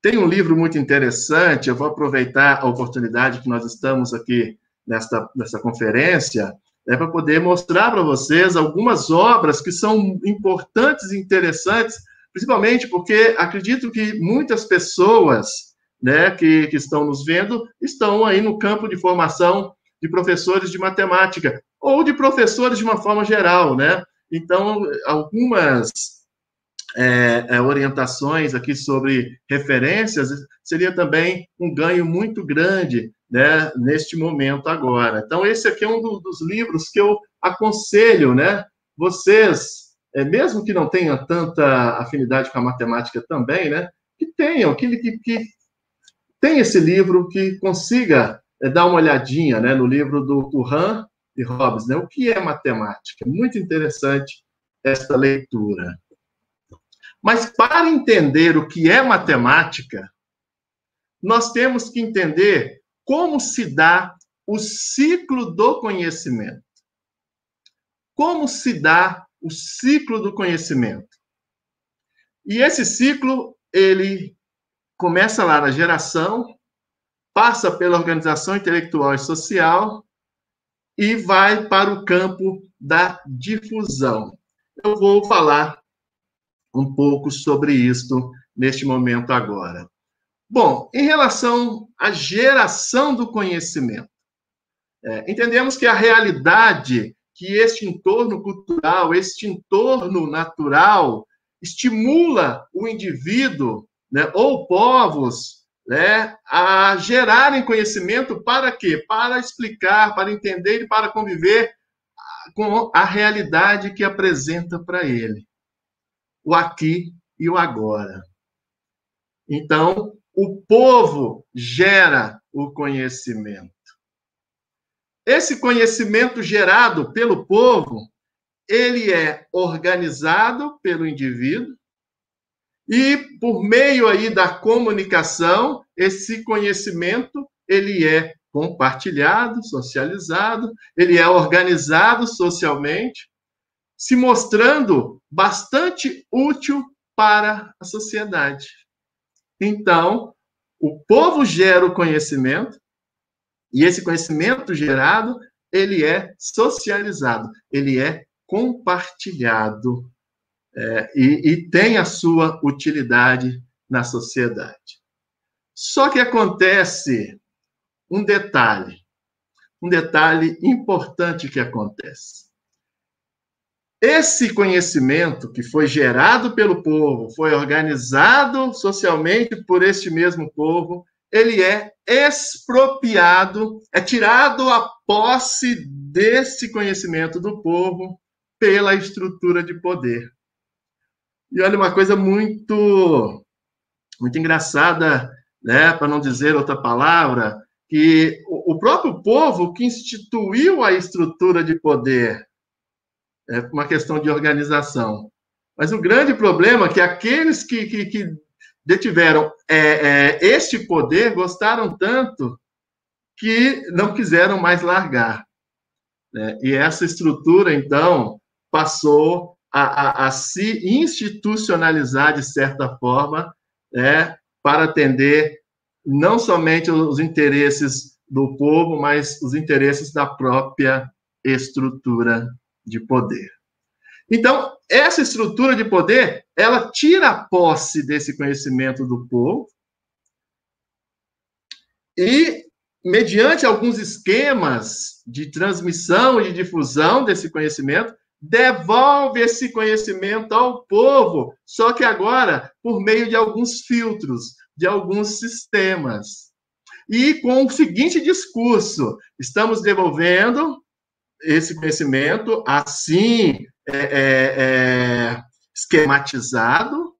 Tem um livro muito interessante, eu vou aproveitar a oportunidade que nós estamos aqui nessa conferência, para poder mostrar para vocês algumas obras que são importantes e interessantes, principalmente porque acredito que muitas pessoas, né, que estão nos vendo, estão aí no campo de formação de professores de matemática, ou de professores de uma forma geral, né? Então, algumas orientações aqui sobre referências seria também um ganho muito grande, né, neste momento agora. Então, esse aqui é um dos livros que eu aconselho, né, vocês, mesmo que não tenham tanta afinidade com a matemática também, né, que tenham, que tem esse livro, que consiga dar uma olhadinha, né, no livro do Curran e Hobbes, né, o que é matemática. Muito interessante esta leitura. Mas para entender o que é matemática, nós temos que entender como se dá o ciclo do conhecimento. Como se dá o ciclo do conhecimento? E esse ciclo, ele começa lá na geração, passa pela organização intelectual e social e vai para o campo da difusão. Eu vou falar um pouco sobre isto neste momento agora. Bom, em relação à geração do conhecimento, entendemos que a realidade que este entorno cultural, este entorno natural, estimula o indivíduo, né, ou povos, né, a gerarem conhecimento para quê? Para explicar, para entender e para conviver com a realidade que apresenta para ele. O aqui e o agora. Então, o povo gera o conhecimento. Esse conhecimento gerado pelo povo, ele é organizado pelo indivíduo e, por meio aí da comunicação, esse conhecimento, ele é compartilhado, socializado, ele é organizado socialmente, se mostrando bastante útil para a sociedade. Então, o povo gera o conhecimento, e esse conhecimento gerado, ele é socializado, ele é compartilhado, e tem a sua utilidade na sociedade. Só que acontece um detalhe importante que acontece. Esse conhecimento que foi gerado pelo povo, foi organizado socialmente por este mesmo povo, ele é expropriado, é tirado a posse desse conhecimento do povo pela estrutura de poder. E olha, uma coisa muito engraçada, né, para não dizer outra palavra, que o próprio povo que instituiu a estrutura de poder, uma questão de organização. Mas o grande problema é que aqueles que detiveram este poder gostaram tanto que não quiseram mais largar. Né? E essa estrutura, então, passou a se institucionalizar, de certa forma, para atender não somente os interesses do povo, mas os interesses da própria estrutura de poder. Então, essa estrutura de poder, ela tira a posse desse conhecimento do povo e, mediante alguns esquemas de transmissão e de difusão desse conhecimento, devolve esse conhecimento ao povo, só que agora por meio de alguns filtros, de alguns sistemas. E com o seguinte discurso: estamos devolvendo esse conhecimento assim, esquematizado,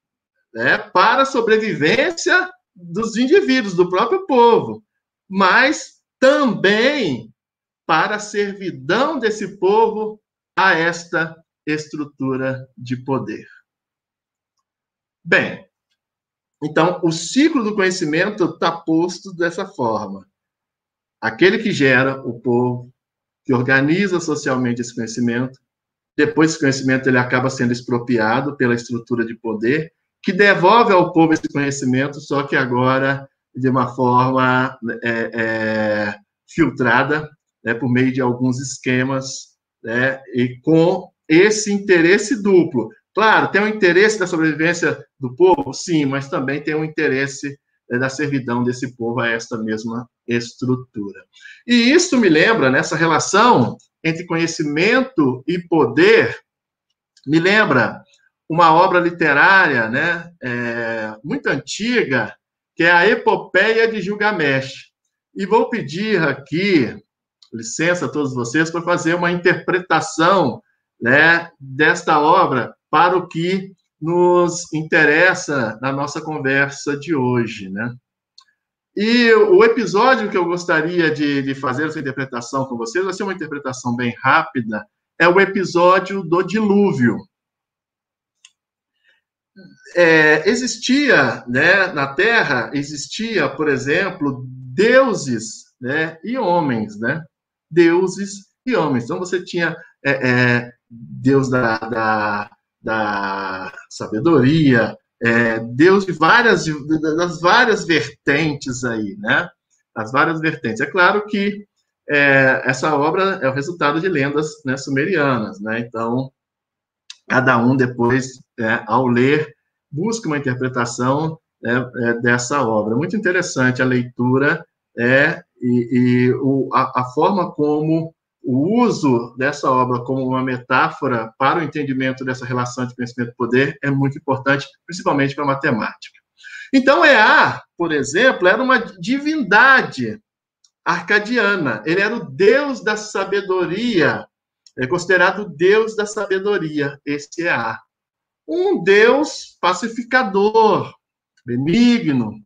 né, para a sobrevivência dos indivíduos, do próprio povo, mas também para a servidão desse povo a esta estrutura de poder. Bem, então, o ciclo do conhecimento está posto dessa forma. Aquele que gera o povo, que organiza socialmente esse conhecimento, depois esse conhecimento ele acaba sendo expropriado pela estrutura de poder, que devolve ao povo esse conhecimento, só que agora de uma forma filtrada, né, por meio de alguns esquemas, né, e com esse interesse duplo. Claro, tem o interesse da sobrevivência do povo, sim, mas também tem o interesse, né, da servidão desse povo a esta mesma estrutura. E isso me lembra, nessa relação entre conhecimento e poder, me lembra uma obra literária, né, muito antiga, que é a Epopeia de Gilgamesh. E vou pedir aqui licença a todos vocês para fazer uma interpretação, né, desta obra para o que nos interessa na nossa conversa de hoje, né? E o episódio que eu gostaria de fazer essa interpretação com vocês vai ser uma interpretação bem rápida, é o episódio do dilúvio. Existia, né, na Terra, existia, por exemplo, deuses, né, e homens, né? Deuses e homens. Então, você tinha Deus da sabedoria, Deus das várias vertentes aí, né? As várias vertentes. É claro que essa obra é o resultado de lendas, né, sumerianas, né? Então, cada um depois, ao ler, busca uma interpretação, dessa obra. Muito interessante a leitura a forma como o uso dessa obra como uma metáfora para o entendimento dessa relação de conhecimento e poder é muito importante, principalmente para a matemática. Então, Ea, por exemplo, era uma divindade arcadiana. Ele era o deus da sabedoria, é considerado o deus da sabedoria, esse Ea. Um deus pacificador, benigno,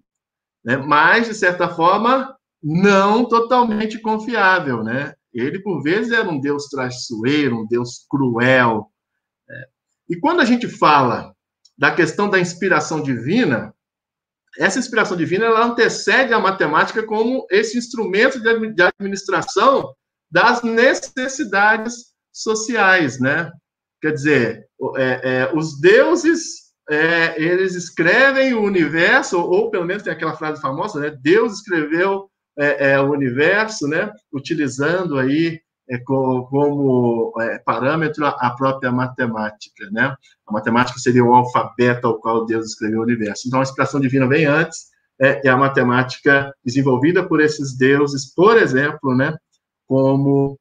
né? Mas, de certa forma, não totalmente confiável, né? Ele, por vezes, era um deus traiçoeiro, um deus cruel. Né? E quando a gente fala da questão da inspiração divina, essa inspiração divina ela antecede a matemática como esse instrumento de administração das necessidades sociais, né? Quer dizer, os deuses, eles escrevem o universo, ou pelo menos tem aquela frase famosa, né? Deus escreveu o universo, né? Utilizando aí como parâmetro a própria matemática, né? A matemática seria o alfabeto ao qual Deus escreveu o universo. Então, a inspiração divina vem antes, e a matemática desenvolvida por esses deuses, por exemplo, né? Como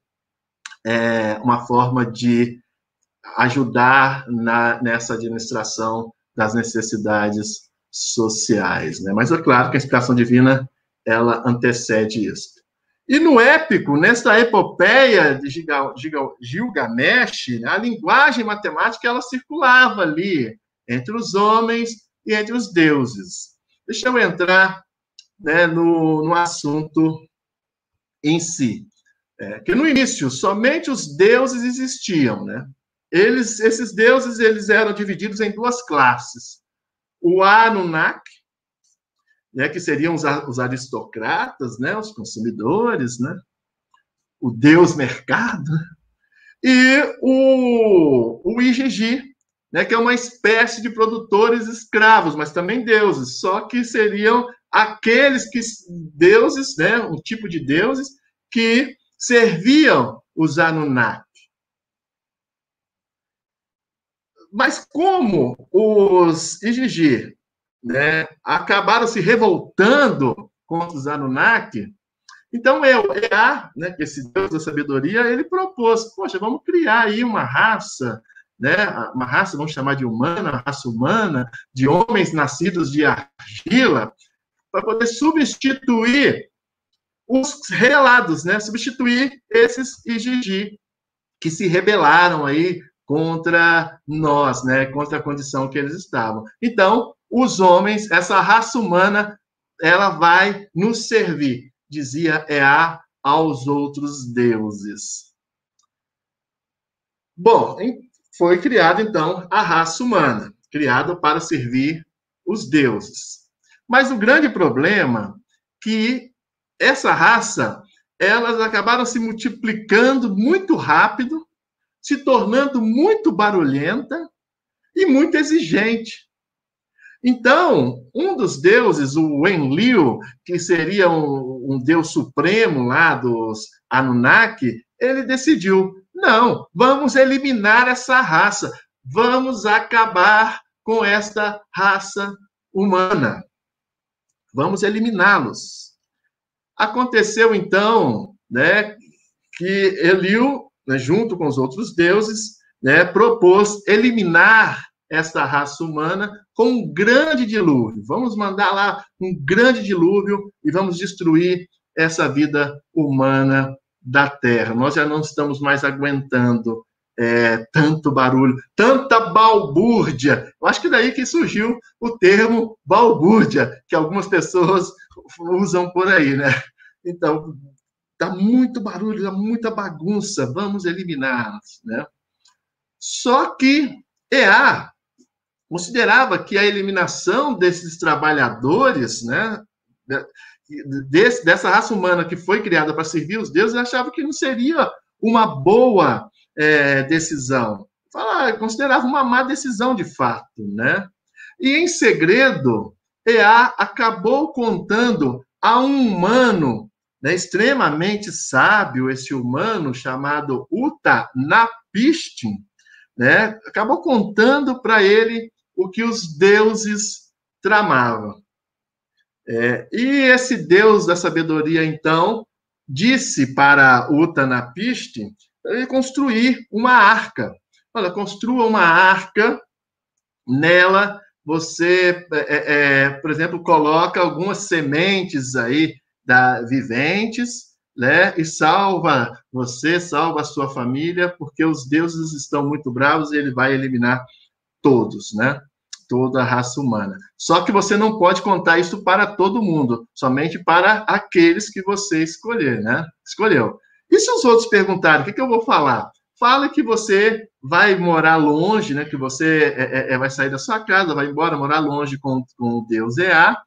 uma forma de ajudar nessa administração das necessidades sociais, né? Mas é claro que a inspiração divina, ela antecede isso. E no épico, nesta epopeia de Gilgamesh, a linguagem matemática, ela circulava ali, entre os homens e entre os deuses. Deixa eu entrar, né, no assunto em si. Que no início, somente os deuses existiam, né? Esses deuses, eles eram divididos em duas classes. O Anunnaki, né, que seriam os aristocratas, né, os consumidores, né, o deus mercado, e o Igigi, né, que é uma espécie de produtores escravos, mas também deuses, só que seriam aqueles deuses, né, um tipo de deuses, que serviam os Anunnaki. Mas como os Igigi, né, acabaram se revoltando contra os Anunnaki, então Ea, né, esse deus da sabedoria, ele propôs, poxa, vamos criar aí uma raça, né, uma raça, vamos chamar de humana, uma raça humana, de homens nascidos de argila, para poder substituir os rebelados, né, substituir esses Igigi, que se rebelaram aí contra nós, né, contra a condição que eles estavam. Então, os homens, essa raça humana, ela vai nos servir, dizia Ea aos outros deuses. Bom, foi criada, então, a raça humana, criada para servir os deuses. Mas o grande problema é que essa raça, elas acabaram se multiplicando muito rápido, se tornando muito barulhenta e muito exigente. Então, um dos deuses, o Enlil, que seria um deus supremo lá dos Anunnaki, ele decidiu, não, vamos eliminar essa raça, vamos acabar com esta raça humana, vamos eliminá-los. Aconteceu, então, né, que Enlil, né, junto com os outros deuses, né, propôs eliminar esta raça humana com um grande dilúvio. Vamos mandar lá um grande dilúvio e vamos destruir essa vida humana da Terra. Nós já não estamos mais aguentando tanto barulho, tanta balbúrdia. Eu acho que daí que surgiu o termo balbúrdia, que algumas pessoas usam por aí, né? Então, dá muito barulho, dá muita bagunça, vamos eliminá-las, né? Só que EA considerava que a eliminação desses trabalhadores, né, dessa raça humana que foi criada para servir os deuses, achava que não seria uma boa decisão. Considerava uma má decisão, de fato, né? E, em segredo, EA acabou contando a um humano, né, extremamente sábio, esse humano chamado Utnapishtim, né, acabou contando para ele o que os deuses tramavam. E esse deus da sabedoria, então, disse para Utnapishtim ele construir uma arca. Olha, construa uma arca, nela você, por exemplo, coloca algumas sementes aí viventes, né, e salva você, salva a sua família, porque os deuses estão muito bravos e ele vai eliminar todos, né? Toda a raça humana. Só que você não pode contar isso para todo mundo, somente para aqueles que você escolher, né? Escolheu. E se os outros perguntarem, o que eu vou falar? Fala que você vai morar longe, né? Que você vai sair da sua casa, vai embora, morar longe com o Deus EA,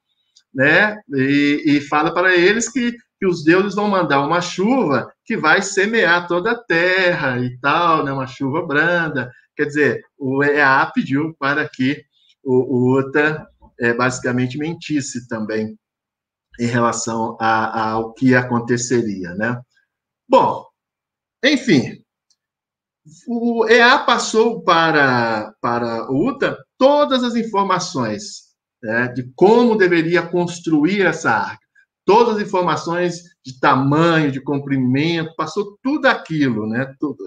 né? E fala para eles que os deuses vão mandar uma chuva que vai semear toda a terra e tal, né? Uma chuva branda. Quer dizer, o EA pediu para que o Uta basicamente mentisse também em relação ao que aconteceria, né? Bom, enfim, o EA passou para o Uta todas as informações, né, de como deveria construir essa arca, todas as informações de tamanho, de comprimento, passou tudo aquilo, né, tudo,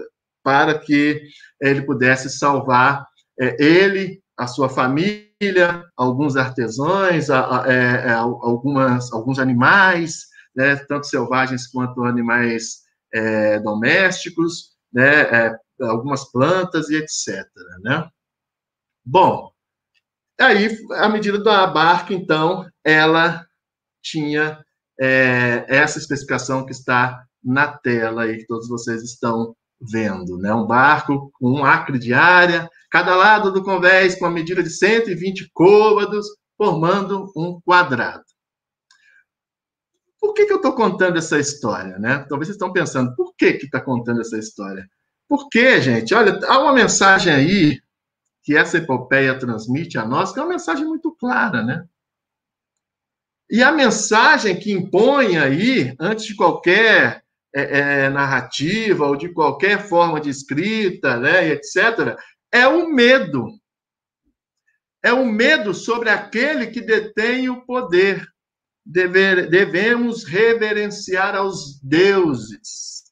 para que ele pudesse salvar ele, a sua família, alguns artesãos, alguns animais, né, tanto selvagens quanto animais domésticos, né, algumas plantas e etc. Né? Bom, aí, à medida da barca, então, ela tinha essa especificação que está na tela aí, que todos vocês estão vendo, né? Um barco com 1 acre de área, cada lado do convés com a medida de 120 côvados, formando um quadrado. Por que eu estou contando essa história, né? Talvez vocês estão pensando, por que está contando essa história? Porque, gente, olha, há uma mensagem aí que essa epopeia transmite a nós, que é uma mensagem muito clara, né? E a mensagem que impõe aí, antes de qualquer narrativa ou de qualquer forma de escrita, né, etc., é o medo. É o medo sobre aquele que detém o poder. Devemos reverenciar aos deuses.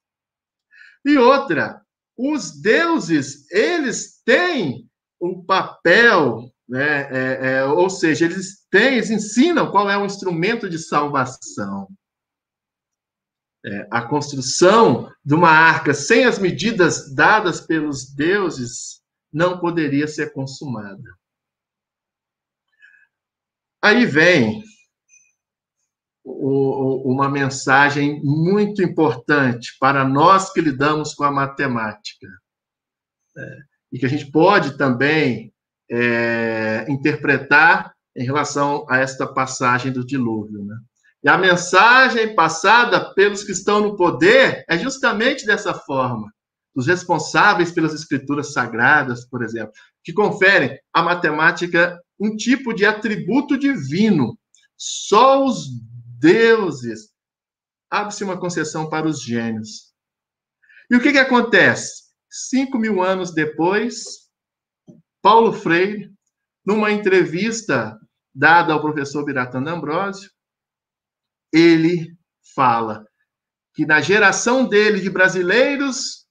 E outra, os deuses, eles têm um papel, né, ou seja, eles ensinam qual é o instrumento de salvação. A construção de uma arca sem as medidas dadas pelos deuses não poderia ser consumada. Aí vem uma mensagem muito importante para nós que lidamos com a matemática, e que a gente pode também interpretar em relação a esta passagem do dilúvio, né? E a mensagem passada pelos que estão no poder é justamente dessa forma. Os responsáveis pelas escrituras sagradas, por exemplo, que conferem a matemática um tipo de atributo divino. Só os deuses. Abre-se uma concessão para os gênios. E o que acontece? 5.000 anos depois, Paulo Freire, numa entrevista dada ao professor Biratan D'Ambrosio, ele fala que na geração dele de brasileiros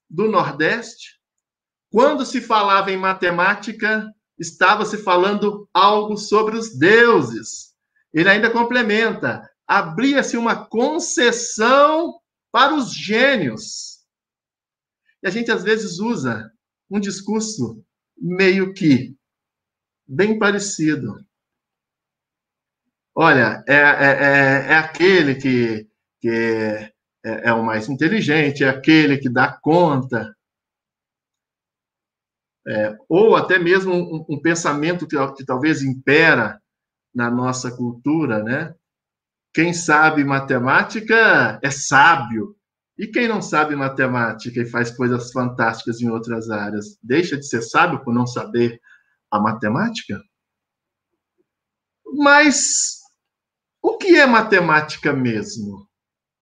do Nordeste, quando se falava em matemática, estava se falando algo sobre os deuses. Ele ainda complementa: abria-se uma concessão para os gênios. E a gente, às vezes, usa um discurso meio que bem parecido. Olha, é aquele que é o mais inteligente, é aquele que dá conta. Ou até mesmo um pensamento que talvez impera na nossa cultura, né? Quem sabe matemática é sábio. E quem não sabe matemática e faz coisas fantásticas em outras áreas, deixa de ser sábio por não saber a matemática? Mas o que é matemática mesmo?